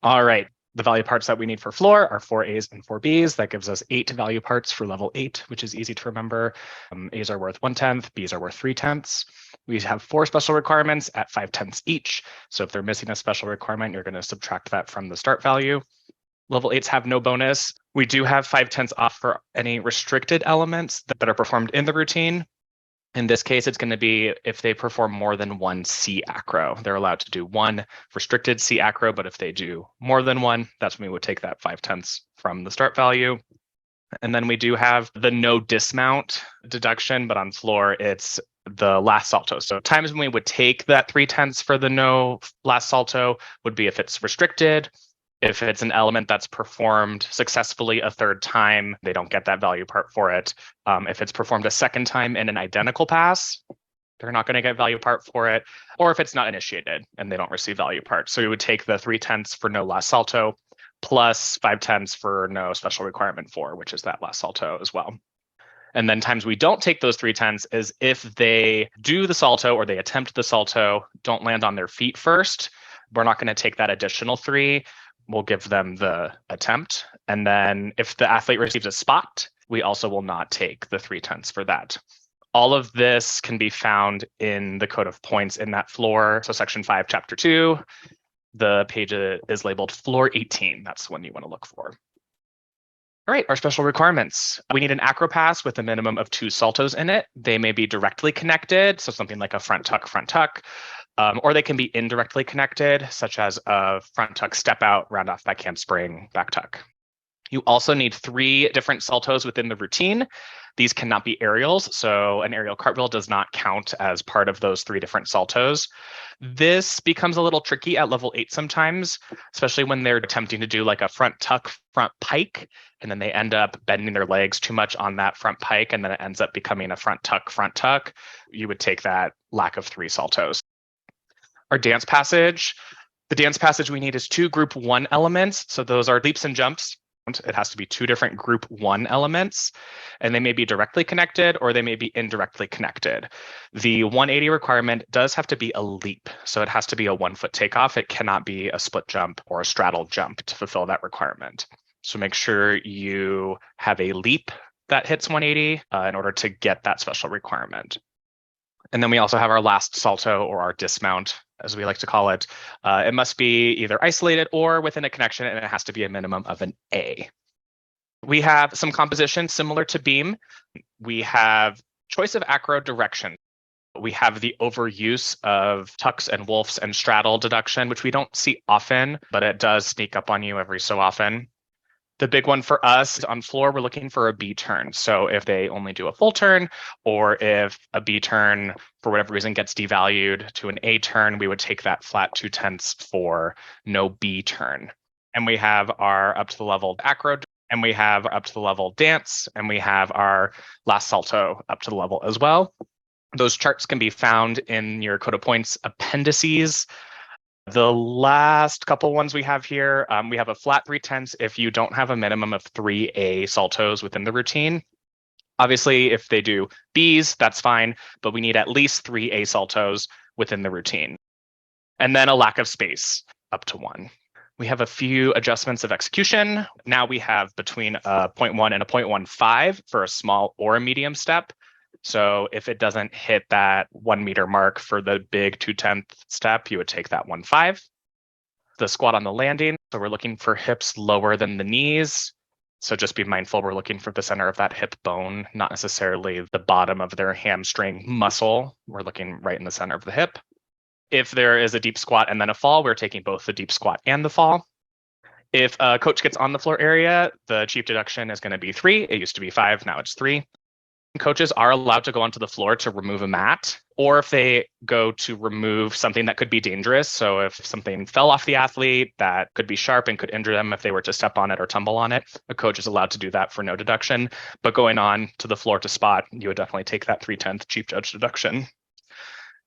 All right. The value parts that we need for floor are 4A's and 4B's. That gives us 8 value parts for level 8, which is easy to remember. A's are worth 1/10, B's are worth 3/10. We have 4 special requirements at 5/10 each. So if they're missing a special requirement, you're going to subtract that from the start value. Level 8s have no bonus. We do have 5/10 off for any restricted elements that are performed in the routine. In this case, it's going to be if they perform more than one C acro. They're allowed to do one restricted C acro, but if they do more than one, that's when we would take that 5/10 from the start value. And then we do have the no dismount deduction, but on floor, it's the last salto. So times when we would take that 3/10 for the no last salto would be if it's restricted. If it's an element that's performed successfully a third time, they don't get that value part for it. If it's performed a second time in an identical pass, they're not going to get value part for it. Or if it's not initiated and they don't receive value part. So we would take the 3/10 for no last salto plus 5/10 for no special requirement 4, which is that last salto as well. And then times we don't take those 3/10 is if they do the salto or they attempt the salto, don't land on their feet first. We're not going to take that additional 3. We'll give them the attempt. And then if the athlete receives a spot, we also will not take the 3/10 for that. All of this can be found in the code of points in that floor. So section 5, chapter 2, the page is labeled floor 18. That's the one you want to look for. All right, our special requirements. We need an acro pass with a minimum of 2 saltos in it. They may be directly connected, so something like a front tuck, or they can be indirectly connected, such as a front tuck step out, round off back handspring, back tuck. You also need 3 different saltos within the routine. These cannot be aerials, so an aerial cartwheel does not count as part of those 3 different saltos. This becomes a little tricky at level 8 sometimes, especially when they're attempting to do like a front tuck, front pike, and then they end up bending their legs too much on that front pike, and then it ends up becoming a front tuck. You would take that lack of 3 saltos. Our dance passage. The dance passage we need is 2 group 1 elements. So those are leaps and jumps. It has to be 2 different group 1 elements, and they may be directly connected or they may be indirectly connected. The 180 requirement does have to be a leap. So it has to be a 1-foot takeoff. It cannot be a split jump or a straddle jump to fulfill that requirement. So make sure you have a leap that hits 180 in order to get that special requirement. And then we also have our last salto or our dismount, as we like to call it. It must be either isolated or within a connection, and it has to be a minimum of an A. We have some composition similar to beam. We have choice of acro direction. We have the overuse of tucks and wolfs and straddle deduction, which we don't see often, but it does sneak up on you every so often. The big one for us on floor, we're looking for a B turn. So if they only do a full turn, or if a B turn, for whatever reason, gets devalued to an A turn, we would take that flat 2/10 for no B turn. And we have our up to the level acro, and we have up to the level dance, and we have our last salto up to the level as well. Those charts can be found in your code of points appendices. The last couple ones we have here, we have a flat 3/10 if you don't have a minimum of 3 A saltos within the routine. Obviously, if they do Bs, that's fine, but we need at least 3 A saltos within the routine. And then a lack of space up to 1. We have a few adjustments of execution. Now we have between a 0.1 and a 0.15 for a small or a medium step. So if it doesn't hit that 1 meter mark for the big 2/10 step, you would take that 1.5. The squat on the landing. So we're looking for hips lower than the knees. So just be mindful, we're looking for the center of that hip bone, not necessarily the bottom of their hamstring muscle. We're looking right in the center of the hip. If there is a deep squat and then a fall, we're taking both the deep squat and the fall. If a coach gets on the floor area, the chief deduction is going to be 3. It used to be 5, now it's 3. Coaches are allowed to go onto the floor to remove a mat, or if they go to remove something that could be dangerous. So if something fell off the athlete that could be sharp and could injure them if they were to step on it or tumble on it, a coach is allowed to do that for no deduction. But going on to the floor to spot, you would definitely take that 3/10 chief judge deduction.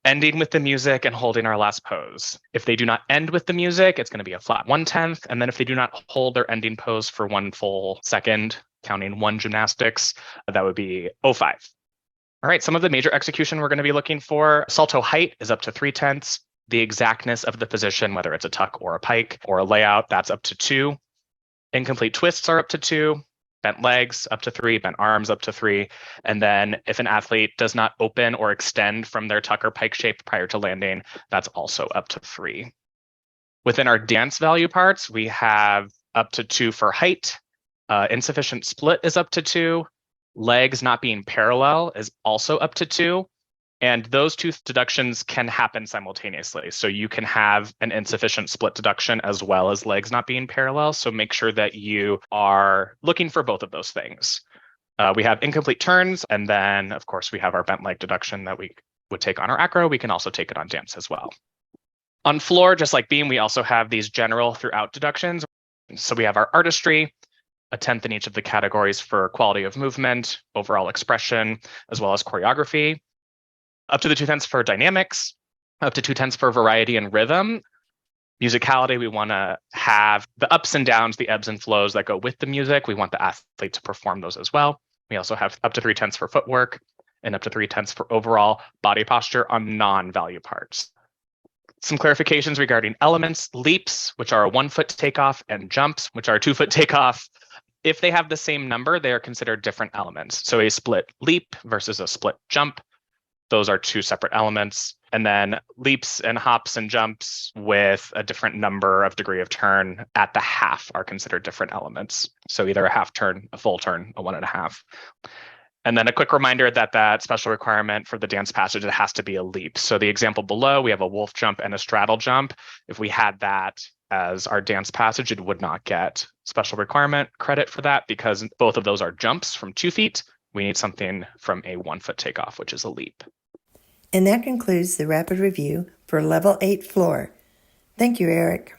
Ending with the music and holding our last pose. If they do not end with the music, it's going to be a flat 1/10. And then if they do not hold their ending pose for 1 full second, counting 1 gymnastics, that would be 0.5. All right, some of the major execution we're going to be looking for. Salto height is up to 3/10. The exactness of the position, whether it's a tuck or a pike or a layout, that's up to 2. Incomplete twists are up to 2. Bent legs up to 3, bent arms up to 3. And then if an athlete does not open or extend from their tuck or pike shape prior to landing, that's also up to 3. Within our dance value parts, we have up to 2 for height. Insufficient split is up to 2. Legs not being parallel is also up to 2. And those 2 deductions can happen simultaneously. So you can have an insufficient split deduction as well as legs not being parallel. So make sure that you are looking for both of those things. We have incomplete turns. And then, of course, we have our bent leg deduction that we would take on our acro. We can also take it on dance as well. On floor, just like beam, we also have these general throughout deductions. So we have our artistry, a 10th in each of the categories for quality of movement, overall expression, as well as choreography. Up to the 2/10 for dynamics, up to 2/10 for variety and rhythm. Musicality, we want to have the ups and downs, the ebbs and flows that go with the music. We want the athlete to perform those as well. We also have up to 3/10 for footwork and up to 3/10 for overall body posture on non-value parts. Some clarifications regarding elements: leaps, which are a 1-foot takeoff, and jumps, which are a 2-foot takeoff. If they have the same number, they are considered different elements. So a split leap versus a split jump, those are 2 separate elements. And then leaps and hops and jumps with a different number of degree of turn at the half are considered different elements. So either a half turn, a full turn, a 1.5. And then a quick reminder that that special requirement for the dance passage, it has to be a leap. So the example below, we have a wolf jump and a straddle jump. If we had that as our dance passage, it would not get special requirement credit for that because both of those are jumps from 2 feet. We need something from a 1-foot takeoff, which is a leap. And that concludes the rapid review for Level 8 floor. Thank you, Eric.